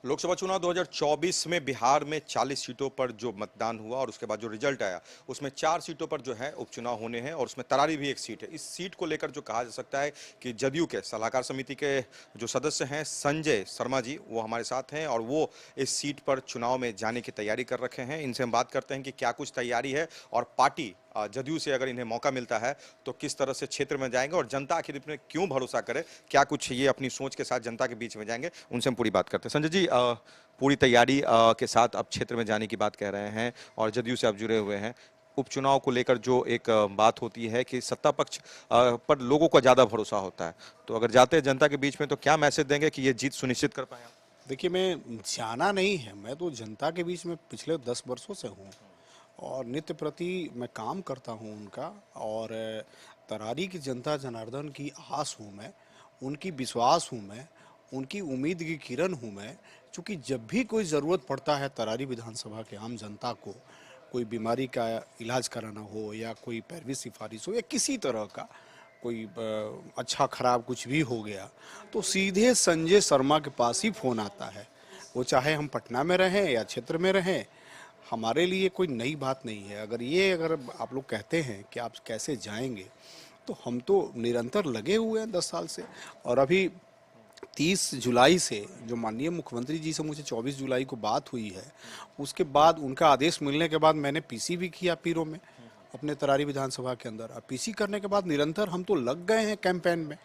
लोकसभा चुनाव 2024 में बिहार में 40 सीटों पर जो मतदान हुआ और उसके बाद जो रिजल्ट आया उसमें 4 सीटों पर जो है उपचुनाव होने हैं और उसमें तरारी भी एक सीट है। इस सीट को लेकर जो कहा जा सकता है कि जदयू के सलाहकार समिति के जो सदस्य हैं संजय शर्मा जी वो हमारे साथ हैं और वो इस सीट पर चुनाव में जाने की तैयारी कर रखे हैं। इनसे हम बात करते हैं कि क्या कुछ तैयारी है और पार्टी जदयू से अगर इन्हें मौका मिलता है तो किस तरह से क्षेत्र में जाएंगे और जनता आखिर इस पर क्यों भरोसा करे, क्या कुछ ये अपनी सोच के साथ जनता के बीच में जाएंगे, उनसे हम पूरी बात करते हैं। संजय जी, पूरी तैयारी के साथ अब क्षेत्र में जाने की बात कह रहे हैं और जदयू से आप जुड़े हुए हैं। उपचुनाव को लेकर जो एक बात होती है कि सत्ता पक्ष पर लोगों का ज्यादा भरोसा होता है, तो अगर जाते हैं जनता के बीच में तो क्या मैसेज देंगे कि ये जीत सुनिश्चित कर पाए? देखिए, मैं जाना नहीं है, मैं तो जनता के बीच में पिछले 10 वर्षों से हूँ और नित्य प्रति मैं काम करता हूँ उनका। और तरारी की जनता जनार्दन की आस हूँ मैं, उनकी विश्वास हूँ मैं, उनकी उम्मीद की किरण हूँ मैं। चूँकि जब भी कोई ज़रूरत पड़ता है तरारी विधानसभा के आम जनता को, कोई बीमारी का इलाज कराना हो या कोई पैरवी सिफारिश हो या किसी तरह का कोई अच्छा खराब कुछ भी हो गया, तो सीधे संजय शर्मा के पास ही फ़ोन आता है। वो चाहे हम पटना में रहें या क्षेत्र में रहें, हमारे लिए कोई नई बात नहीं है। अगर आप लोग कहते हैं कि आप कैसे जाएंगे, तो हम तो निरंतर लगे हुए हैं 10 साल से। और अभी 30 जुलाई से जो माननीय मुख्यमंत्री जी से मुझे 24 जुलाई को बात हुई है, उसके बाद उनका आदेश मिलने के बाद मैंने पीसी भी किया पीरो में, अपने तरारी विधानसभा के अंदर। अब पीसी करने के बाद निरंतर हम तो लग गए हैं कैंपेन में,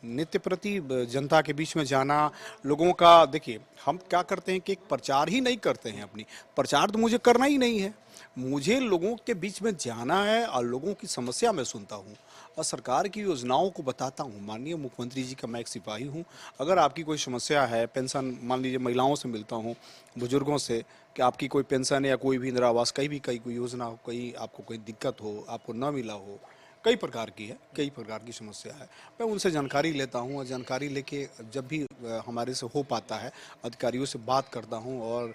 नित्य प्रति जनता के बीच में जाना, लोगों का। देखिए, हम क्या करते हैं कि एक प्रचार ही नहीं करते हैं अपनी, प्रचार तो मुझे करना ही नहीं है, मुझे लोगों के बीच में जाना है और लोगों की समस्या मैं सुनता हूँ और सरकार की योजनाओं को बताता हूँ। माननीय मुख्यमंत्री जी का मैं एक सिपाही हूँ। अगर आपकी कोई समस्या है, पेंशन, मान लीजिए महिलाओं से मिलता हूँ, बुजुर्गों से, कि आपकी कोई पेंशन या कोई भी इंदिरा आवास, कहीं कोई योजना हो, कहीं आपको कोई दिक्कत हो, आपको न मिला हो, कई प्रकार की है, कई प्रकार की समस्या है, मैं उनसे जानकारी लेता हूं और जानकारी लेके जब भी हमारे से हो पाता है अधिकारियों से बात करता हूं और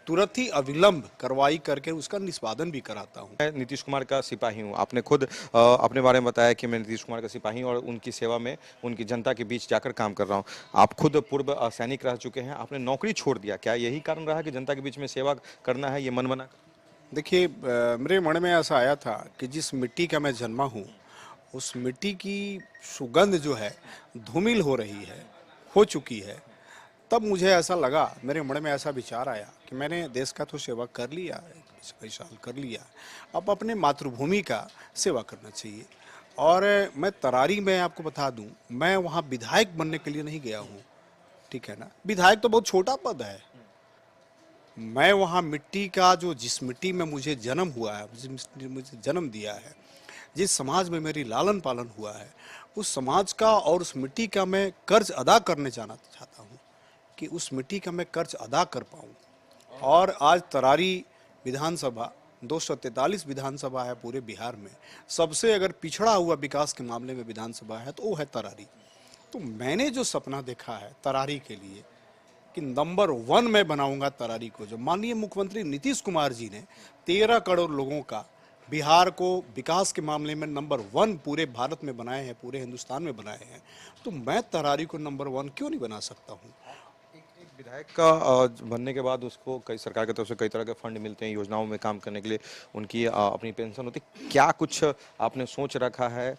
तुरंत ही अविलंब कार्रवाई करके उसका निष्पादन भी कराता हूं। मैं नीतीश कुमार का सिपाही हूँ। आपने खुद अपने बारे में बताया कि मैं नीतीश कुमार का सिपाही हूँ और उनकी सेवा में, उनकी जनता के बीच जाकर काम कर रहा हूँ। आप खुद पूर्व सैनिक रह चुके हैं, आपने नौकरी छोड़ दिया, क्या यही कारण रहा कि जनता के बीच में सेवा करना है, ये मन बना? देखिए, मेरे मन में ऐसा आया था कि जिस मिट्टी का मैं जन्मा हूँ, उस मिट्टी की सुगंध जो है धूमिल हो रही है, हो चुकी है। तब मुझे ऐसा लगा, मेरे मन में ऐसा विचार आया कि मैंने देश का तो सेवा कर लिया है, कई साल कर लिया, अब अपने मातृभूमि का सेवा करना चाहिए। और मैं तरारी में आपको बता दूं, मैं वहाँ विधायक बनने के लिए नहीं गया हूँ, ठीक है ना। विधायक तो बहुत छोटा पद है। मैं वहाँ मिट्टी का, जो जिस मिट्टी में मुझे जन्म हुआ है, जिस मिट्टी ने मुझे जन्म दिया है, जिस समाज में मेरी लालन पालन हुआ है, उस समाज का और उस मिट्टी का मैं कर्ज अदा करने जाना चाहता हूँ कि उस मिट्टी का मैं कर्ज अदा कर पाऊँ। और आज तरारी विधानसभा 243 विधानसभा है पूरे बिहार में, सबसे अगर पिछड़ा हुआ विकास के मामले में विधानसभा है तो वो है तरारी। तो मैंने जो सपना देखा है तरारी के लिए कि नंबर 1 में बनाऊंगा तरारी को, जो माननीय मुख्यमंत्री नीतीश कुमार जी ने 13 करोड़ लोगों का बिहार को विकास के मामले में नंबर 1 पूरे भारत में बनाए हैं, पूरे हिंदुस्तान में बनाए हैं, तो मैं तरारी को नंबर 1 क्यों नहीं बना सकता हूँ। एक विधायक का बनने के बाद उसको कई सरकार की तरफ से कई तरह के फंड मिलते हैं, योजनाओं में काम करने के लिए उनकी अपनी पेंशन होती है। क्या कुछ आपने सोच रखा है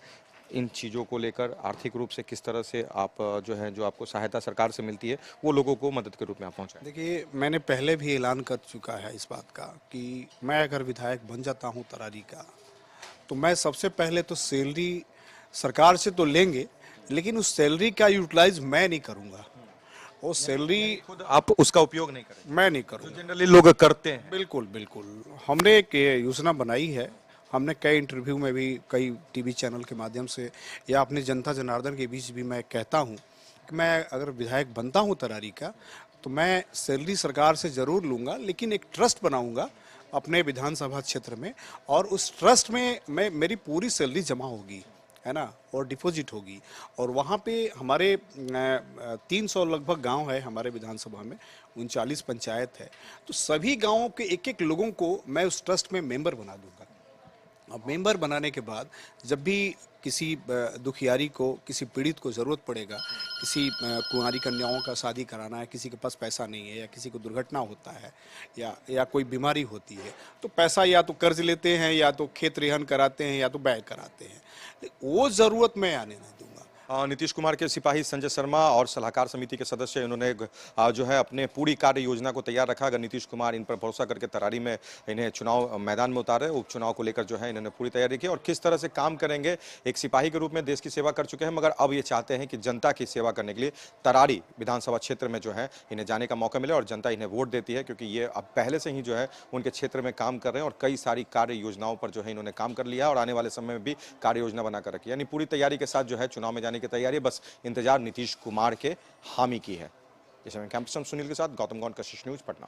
इन चीज़ों को लेकर, आर्थिक रूप से किस तरह से आप जो है, जो आपको सहायता सरकार से मिलती है वो लोगों को मदद के रूप में आप पहुँचाएं? देखिए, मैंने पहले भी ऐलान कर चुका है इस बात का कि मैं अगर विधायक बन जाता हूँ तरारी का, तो मैं सबसे पहले तो सैलरी सरकार से तो लेंगे, लेकिन उस सैलरी का यूटिलाइज मैं नहीं करूँगा। वो सैलरी खुद आप उसका उपयोग नहीं करें मैं नहीं जो करूँगा। जनरली लोग करते हैं? बिल्कुल, बिल्कुल। हमने एक योजना बनाई है, हमने कई इंटरव्यू में भी, कई टीवी चैनल के माध्यम से या अपने जनता जनार्दन के बीच भी मैं कहता हूँ कि मैं अगर विधायक बनता हूँ तरारी का, तो मैं सैलरी सरकार से ज़रूर लूँगा, लेकिन एक ट्रस्ट बनाऊँगा अपने विधानसभा क्षेत्र में और उस ट्रस्ट में मेरी पूरी सैलरी जमा होगी, है ना, और डिपॉजिट होगी। और वहाँ पे हमारे 300 लगभग गांव है हमारे विधानसभा में, 39 पंचायत है, तो सभी गांवों के एक एक लोगों को मैं उस ट्रस्ट में मेंबर बना दूंगा। अब मेंबर बनाने के बाद जब भी किसी दुखियारी को, किसी पीड़ित को ज़रूरत पड़ेगा, किसी कुंवारी कन्याओं का शादी कराना है, किसी के पास पैसा नहीं है, या किसी को दुर्घटना होता है, या कोई बीमारी होती है, तो पैसा या तो कर्ज लेते हैं, या तो खेत रेहन कराते हैं, या तो बैग कराते हैं। वो ज़रूरत मैं आने नहीं दूंगा। नीतीश कुमार के सिपाही संजय शर्मा और सलाहकार समिति के सदस्य इन्होंने जो है अपने पूरी कार्य योजना को तैयार रखा। अगर नीतीश कुमार इन पर भरोसा करके तरारी में इन्हें चुनाव मैदान में उतारे, उपचुनाव को लेकर जो है इन्होंने पूरी तैयारी की और किस तरह से काम करेंगे। एक सिपाही के रूप में देश की सेवा कर चुके हैं, मगर अब ये चाहते हैं कि जनता की सेवा करने के लिए तरारी विधानसभा क्षेत्र में जो है इन्हें जाने का मौका मिले और जनता इन्हें वोट देती है, क्योंकि ये अब पहले से ही जो है उनके क्षेत्र में काम कर रहे हैं और कई सारी कार्य योजनाओं पर जो है इन्होंने काम कर लिया और आने वाले समय में भी कार्य योजना बनाकर रखी। यानी पूरी तैयारी के साथ जो है चुनाव में जाने की तैयारी, बस इंतजार नीतीश कुमार के हामी की है। जैसे मैं कैंपस सुनील के साथ गौतम गौंड, कशिश न्यूज, पटना।